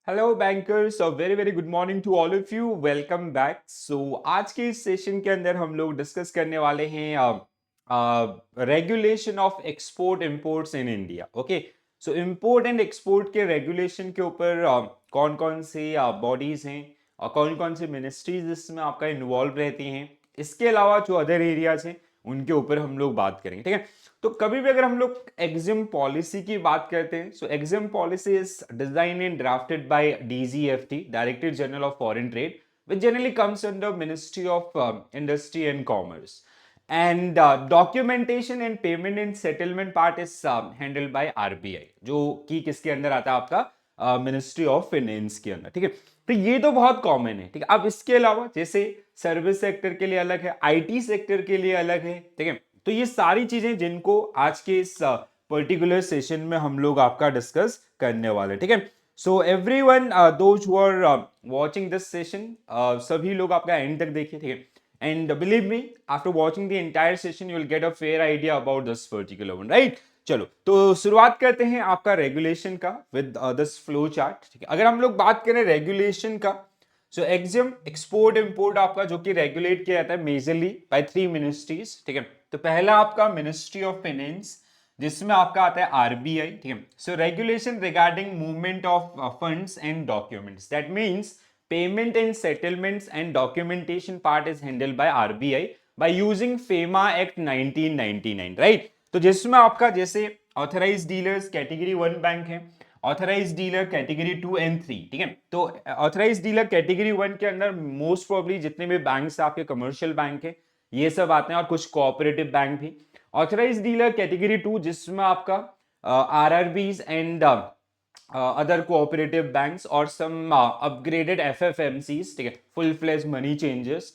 Hello bankers और very very good morning to all of you. Welcome back. आज के इस सेशन के अंदर हम लोग डिस्कस करने वाले हैं regulation of export imports in India. Okay, so import and export के रेगुलेशन के ऊपर कौन कौन से बॉडीज हैं और कौन कौन से मिनिस्ट्रीज इसमें आपका इन्वॉल्व रहती हैं। इसके अलावा जो अदर एरियाज हैं उनके ऊपर हम लोग बात करेंगे, ठीक है। तो कभी भी अगर हम लोग एग्जिम पॉलिसी की बात करते हैं, so EXIM policy is design and drafted by DGFT, director general of foreign trade, which generally comes under Ministry of Industry and Commerce. And documentation and payment and settlement part is handled by RBI, जो कि किसके अंदर आता है आपका ministry of finance के अंदर, ठीक है। तो ये तो बहुत कॉमन है, ठीक है। अब इसके अलावा जैसे सर्विस सेक्टर के लिए अलग है, आईटी सेक्टर के लिए अलग है, ठीक है। तो ये सारी चीजें जिनको आज के इस पर्टिकुलर सेशन में हम लोग आपका डिस्कस करने वाले, ठीक है। So everyone those who are watching this session, सभी लोग आपका एंड तक देखिए, ठीक है। And believe me, after watching the entire session you will get a fair idea about this particular one, right. चलो तो शुरुआत करते हैं आपका रेगुलेशन का विद दिस फ्लो चार्ट, ठीक है। अगर हम लोग बात करें रेगुलेशन का, सो एग्जिम एक्सपोर्ट इंपोर्ट आपका जो कि रेगुलेट किया जाता है मेजरली बाय 3 मिनिस्ट्रीज, ठीक है। तो पहला आपका मिनिस्ट्री ऑफ फाइनेंस, जिसमें आपका आता है आरबीआई, ठीक है। So regulation regarding movement of funds and documents, that means payment and settlements and documentation part is handled by RBI by using FEMA act 1999, right. तो जिसमें आपका जैसे ऑथराइज्ड डीलर्स कैटेगरी 1 बैंक है, ऑथराइज डीलर कैटेगरी 2 एंड 3, ठीक है। तो authorise dealer category 1 के अंदर मोस्ट प्रोबेबली जितने भी बैंक्स आपके कमर्शियल बैंक है ये सब आते हैं, और कुछ कोऑपरेटिव बैंक भी। ऑथराइज डीलर कैटेगरी 2 जिसमें आपका RRBs and other cooperative banks और सम अपग्रेडेड एफएफएमसीज, ठीक है, full fledge money changers.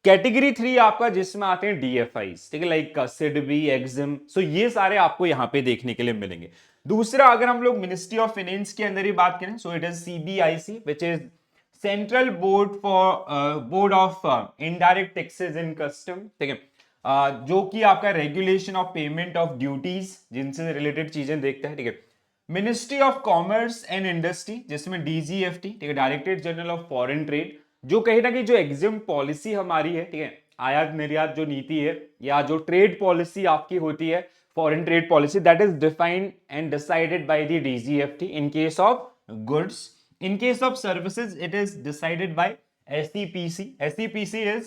Category 3 आपका जिसमें आते हैं डीएफआईज, ठीक है, लाइक सिडबी, एक्सिम। सो ये सारे आपको यहाँ पे देखने के लिए मिलेंगे। दूसरा अगर हम लोग मिनिस्ट्री ऑफ फाइनेंस के अंदर ही बात करें, so it is CBIC which is central board of indirect taxes and custom, ठीक है। जो कि आपका regulation of payment of duties जिनसे रिलेटेड चीजें देखता है, ठीक है। Ministry of commerce and industry जिसमें डीजीएफटी, ठीक है, director general of foreign trade, जो कहीं ना कहीं जो एग्जिम पॉलिसी हमारी है, ठीक है, आयात निर्यात जो नीति है या जो ट्रेड पॉलिसी आपकी होती है, foreign trade policy, that is defined and decided by the DGFT in case of goods. In case of services, it is decided by SEPC. SEPC is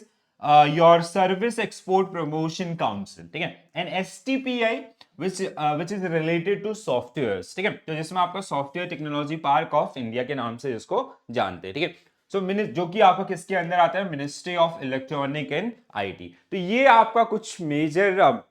your Service Export Promotion Council, ठीक है। And STPI which is related to softwares, ठीक है। तो जिसमें आपका software technology park of India के नाम से इसको जानते हैं, ठीक है। सो जो कि आपका किसके अंदर आता है, ministry of electronic and IT. तो ये आपका कुछ मेजर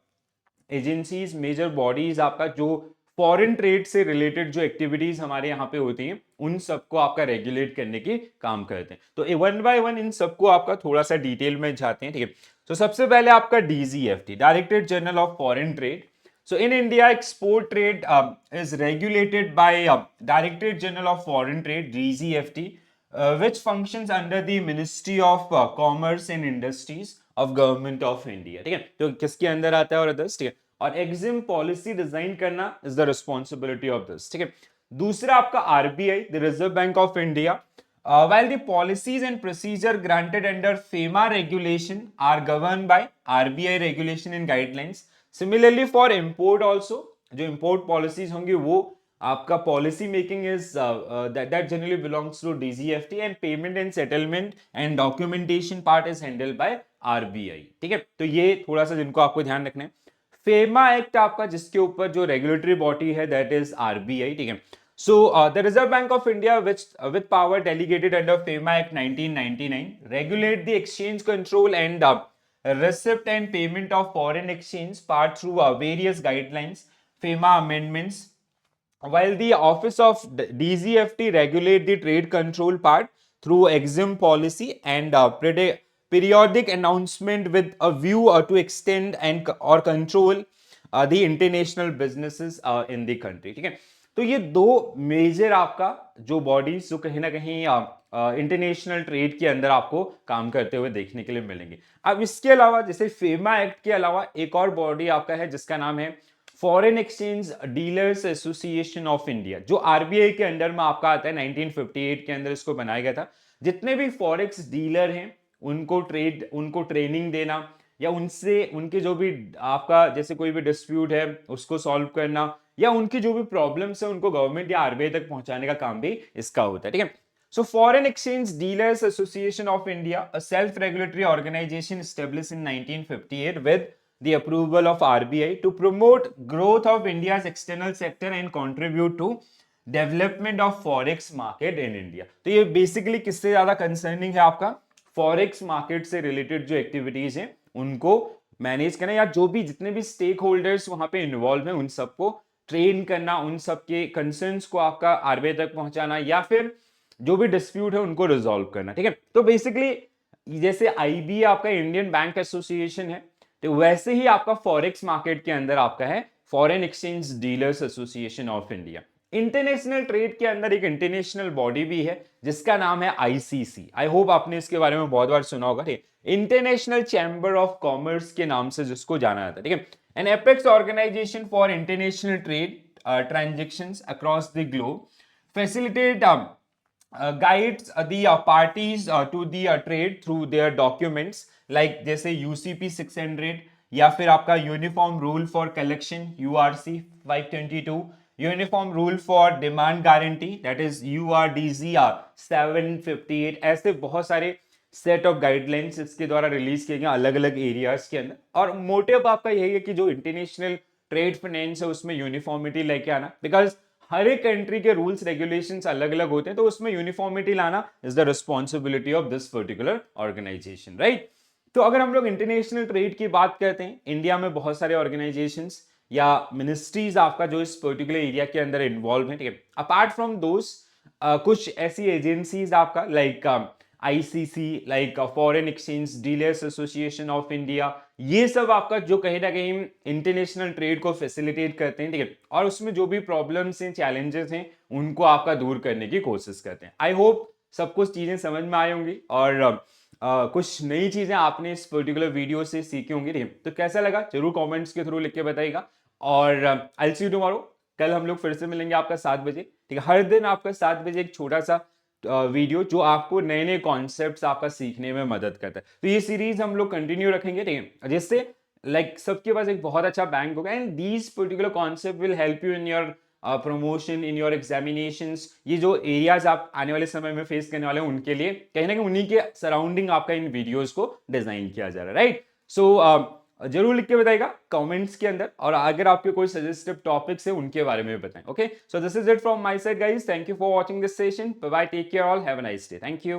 एजेंसीज, मेजर बॉडीज आपका जो फॉरेन ट्रेड से रिलेटेड जो एक्टिविटीज हमारे यहाँ पे होती हैं उन सबको आपका रेगुलेट करने की काम करते हैं। तो वन बाय वन इन सबको आपका थोड़ा सा डिटेल में जाते हैं, ठीक है। तो सबसे पहले आपका DGFT, director general of foreign trade. So in India, export trade is regulated by Director General of Foreign Trade (DGFT), which functions under the Ministry of Commerce and Industries of Government of India, ठीक है। तो किसके अंदर आता है और others, ठीक है। और एग्जिम पॉलिसी डिजाइन करना is the responsibility of this, ठीक है। दूसरा आपका RBI, the reserve bank of India, while the policies and procedure granted under FEMA regulation are governed by RBI regulation and guidelines. Similarly for import also, जो import policies होंगी वो आपका policy making is that generally belongs to DGFT, and payment and settlement and documentation part is handled by RBI, ठीक है। तो ये थोड़ा सा जिनको आपको ध्यान रखना है। फेमा एक्ट आपका जिसके ऊपर जो रेगुलेटरी बॉडी है दैट इज आरबीआई, ठीक है। So, the Reserve Bank of India, which with power delegated under FEMA Act 1999, regulate the exchange control and receipt and payment of foreign exchange part through various guidelines, FEMA amendments, while the Office of DGFT regulate the trade control part through EXIM policy and periodic announcement with a view to extend and or control the international businesses in the country, ठीक है। तो ये दो major आपका जो bodies जो कहीं ना कहीं इंटरनेशनल ट्रेड के अंदर आपको काम करते हुए देखने के लिए मिलेंगे। अब इसके अलावा जैसे फेमा एक्ट के अलावा एक और बॉडी आपका है जिसका नाम है foreign exchange dealers association of India, जो आरबीआई के अंडर में आपका आता है, 1958 के अंदर इसको बनाया गया था। जितने भी फॉरेक्स डीलर हैं उनको ट्रेनिंग देना, या उनसे उनके जो भी आपका जैसे कोई भी डिस्प्यूट है उसको सॉल्व करना, या उनकी जो भी प्रॉब्लम्स है उनको गवर्नमेंट या आरबीआई तक पहुंचाने का काम भी इसका होता है, ठीक है। So Foreign Exchange Dealers Association of India, a self-regulatory organization established in 1958 with the approval of RBI to promote growth of India's external sector and contribute to development of forex market in India। तो ये basically किससे ज्यादा concerning है, आपका forex market से related जो activities हैं उनको मैनेज करना, या जो भी जितने भी स्टेक होल्डर्स वहां पे इन्वॉल्व हैं उन सबको ट्रेन करना, उन सबके कंसर्न्स को आपका आरबीआई तक पहुंचाना, या फिर जो भी डिस्प्यूट है उनको रिजॉल्व करना, ठीक है। तो बेसिकली जैसे आईबी आपका इंडियन बैंक एसोसिएशन है, तो वैसे ही आपका फॉरेक्स मार्केट के अंदर आपका है foreign exchange dealers association of India. International trade के अंदर एक इंटरनेशनल बॉडी भी है जिसका नाम है आईसीसी। आई होप आपने इसके बारे में बहुत बार सुना होगा, ठीक है। इंटरनेशनल चैम्बर ऑफ कॉमर्स के नाम से जिसको जाना जाता है, ठीक है। An apex organization for international trade transactions across the globe, facilitate guides the parties to the trade through their documents like जैसे UCP 600, या फिर आपका uniform rule for collection URC 522, uniform rule for demand guarantee that is URDZR 758। ऐसे बहुत सारे set of guidelines इसके द्वारा release किए गए अलग अलग एरियाज के अंदर। और मोटिव आपका यही है कि जो इंटरनेशनल ट्रेड फाइनेंस है उसमें यूनिफॉर्मिटी लेके आना, बिकॉज हर एक कंट्री के रूल्स रेगुलेशंस अलग अलग होते हैं, तो उसमें यूनिफॉर्मिटी लाना is the responsibility of this particular organization, right. तो अगर हम लोग इंटरनेशनल ट्रेड की बात करते हैं, इंडिया में बहुत सारे ऑर्गेनाइजेशंस या मिनिस्ट्रीज आपका जो इस पर्टिकुलर एरिया के अंदर इन्वॉल्व है, ठीक है। अपार्ट फ्रॉम दोस कुछ ऐसी एजेंसीज आपका like ICC, like foreign exchange dealers association of India, ये सब आपका जो कहीं ना कहीं इंटरनेशनल ट्रेड को फैसिलिटेट करते हैं, ठीक है। और उसमें जो भी प्रॉब्लम्स हैं, चैलेंजेस हैं, उनको आपका दूर करने की कोशिश करते हैं। आई होप सब कुछ चीजें समझ में आई होंगी और कुछ नई चीजें आपने इस पर्टिकुलर वीडियो से सीखी होंगी, ठीक है। तो कैसा लगा जरूर कमेंट्स के थ्रू लिख के बताइएगा। और I will see you tomorrow, कल हम लोग फिर से मिलेंगे आपका 7 बजे, ठीक है। हर दिन आपका 7 बजे एक छोटा सा वीडियो जो आपको नए नए कॉन्सेप्ट्स आपका सीखने में मदद करता है। तो ये सीरीज हम लोग कंटिन्यू रखेंगे, ठीक है, जिससे लाइक सबके पास एक बहुत अच्छा बैंक होगा and these particular concept will help you in your promotion, in your examinations. ये जो एरियाज आप आने वाले समय में फेस करने वाले हैं उनके लिए कहीं ना कहीं उन्हीं के सराउंडिंग आपका इन वीडियोज को डिजाइन किया जा रहा है, राइट। सो जरूर लिख के बताइएगा कमेंट्स के अंदर, और अगर आपके कोई सजेस्टिव टॉपिक्स है उनके बारे में बताएं। Okay, so this is it from my side guys, thank you for watching this session, bye bye, take care all, have a nice day, thank you.